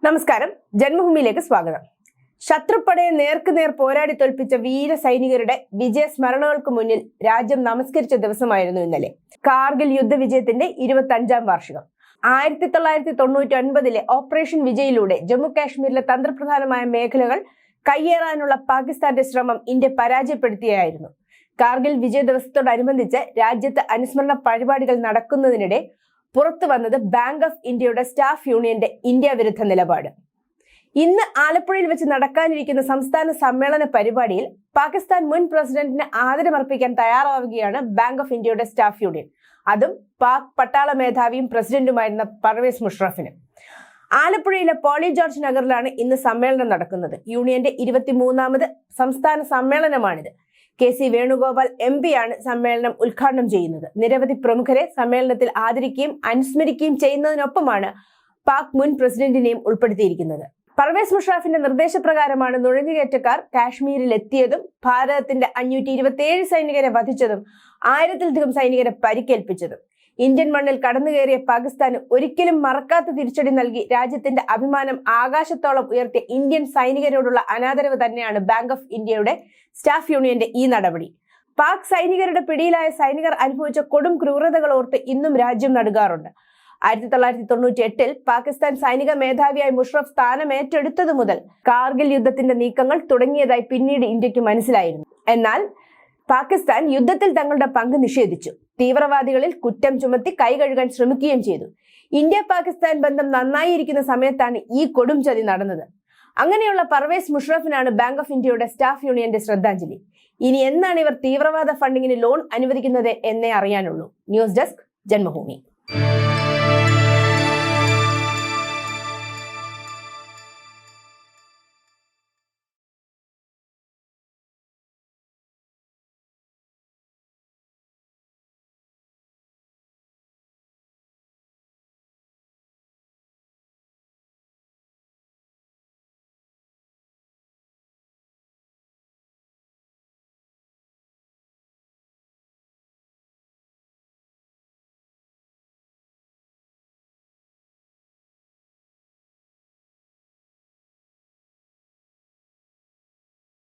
നമസ്കാരം, ജന്മഭൂമിയിലേക്ക് സ്വാഗതം. ശത്രുപ്പടയെ നേർക്കുനേർ പോരാടി തോൽപ്പിച്ച വീര സൈനികരുടെ വിജയസ്മരണകൾക്ക് മുന്നിൽ രാജ്യം നമസ്കരിച്ച ദിവസമായിരുന്നു ഇന്നലെ. കാർഗിൽ യുദ്ധവിജയത്തിന്റെ 25ാം വാർഷികം. 1999 ഓപ്പറേഷൻ വിജയിലൂടെ ജമ്മു കാശ്മീരിലെ തന്ത്രപ്രധാനമായ മേഖലകൾ കയ്യേറാനുള്ള പാകിസ്ഥാന്റെ ശ്രമം ഇന്ത്യ പരാജയപ്പെടുത്തിയായിരുന്നു. കാർഗിൽ വിജയ ദിവസത്തോടനുബന്ധിച്ച് രാജ്യത്ത് അനുസ്മരണ പരിപാടികൾ നടക്കുന്നതിനിടെ പുറത്തു വന്നത് ബാങ്ക് ഓഫ് ഇന്ത്യയുടെ സ്റ്റാഫ് യൂണിയന്റെ ഇന്ത്യ വിരുദ്ധ നിലപാട്. ഇന്ന് ആലപ്പുഴയിൽ വെച്ച് നടക്കാനിരിക്കുന്ന സംസ്ഥാന സമ്മേളന പരിപാടിയിൽ പാകിസ്ഥാൻ മുൻ പ്രസിഡന്റിന് ആദരമർപ്പിക്കാൻ തയ്യാറാവുകയാണ് ബാങ്ക് ഓഫ് ഇന്ത്യയുടെ സ്റ്റാഫ് യൂണിയൻ. അതും പാക് പട്ടാള മേധാവിയും പ്രസിഡന്റുമായിരുന്ന പർവേസ് മുഷറഫിന്. ആലപ്പുഴയിലെ പോളി ജോർജ് നഗറിലാണ് ഇന്ന് സമ്മേളനം നടക്കുന്നത്. യൂണിയന്റെ 23ാമത് സംസ്ഥാന സമ്മേളനമാണിത്. KC വേണുഗോപാൽ MP ആണ് സമ്മേളനം ഉദ്ഘാടനം ചെയ്യുന്നത്. നിരവധി പ്രമുഖരെ സമ്മേളനത്തിൽ ആദരിക്കുകയും അനുസ്മരിക്കുകയും ചെയ്യുന്നതിനൊപ്പമാണ് പാക് മുൻ പ്രസിഡന്റിനെയും ഉൾപ്പെടുത്തിയിരിക്കുന്നത്. പർവേസ് മുഷറഫിന്റെ നിർദ്ദേശപ്രകാരമാണ് നുഴഞ്ഞുകയറ്റക്കാർ കാശ്മീരിൽ എത്തിയതും ഭാരതത്തിന്റെ 527 സൈനികരെ വധിച്ചതും 1000-ലധികം സൈനികരെ പരിക്കേൽപ്പിച്ചതും. ഇന്ത്യൻ മണ്ണിൽ കടന്നുകയറിയ പാകിസ്ഥാന് ഒരിക്കലും മറക്കാത്ത തിരിച്ചടി നൽകി രാജ്യത്തിന്റെ അഭിമാനം ആകാശത്തോളം ഉയർത്തിയ ഇന്ത്യൻ സൈനികരോടുള്ള അനാദരവ് തന്നെയാണ് ബാങ്ക് ഓഫ് ഇന്ത്യയുടെ സ്റ്റാഫ് യൂണിയന്റെ ഈ നടപടി. പാക് സൈനികരുടെ പിടിയിലായ സൈനികർ അനുഭവിച്ച കൊടും ക്രൂരതകൾ ഓർത്ത് ഇന്നും രാജ്യം നടുങ്ങാറുണ്ട്. 1998 പാകിസ്ഥാൻ സൈനിക മേധാവിയായി മുഷറഫ് സ്ഥാനം ഏറ്റെടുത്തതു മുതൽ കാർഗിൽ യുദ്ധത്തിന്റെ നീക്കങ്ങൾ തുടങ്ങിയതായി പിന്നീട് ഇന്ത്യക്ക് മനസ്സിലായിരുന്നു. എന്നാൽ പാകിസ്ഥാൻ യുദ്ധത്തിൽ തങ്ങളുടെ പങ്ക് നിഷേധിച്ചു. തീവ്രവാദികളിൽ കുറ്റം ചുമത്തി കൈകഴുകാൻ ശ്രമിക്കുകയും ചെയ്തു. ഇന്ത്യ പാകിസ്ഥാൻ ബന്ധം നന്നായിരിക്കുന്ന സമയത്താണ് ഈ കൊടും ചതി നടന്നത്. അങ്ങനെയുള്ള പർവേസ് മുഷറഫിനാണ് ബാങ്ക് ഓഫ് ഇന്ത്യയുടെ സ്റ്റാഫ് യൂണിയന്റെ ശ്രദ്ധാഞ്ജലി. ഇനി എന്നാണ് ഇവർ തീവ്രവാദ ഫണ്ടിങ്ങിന് ലോൺ അനുവദിക്കുന്നത് എന്നേ അറിയാനുള്ളൂ. News desk, Janmabhumi.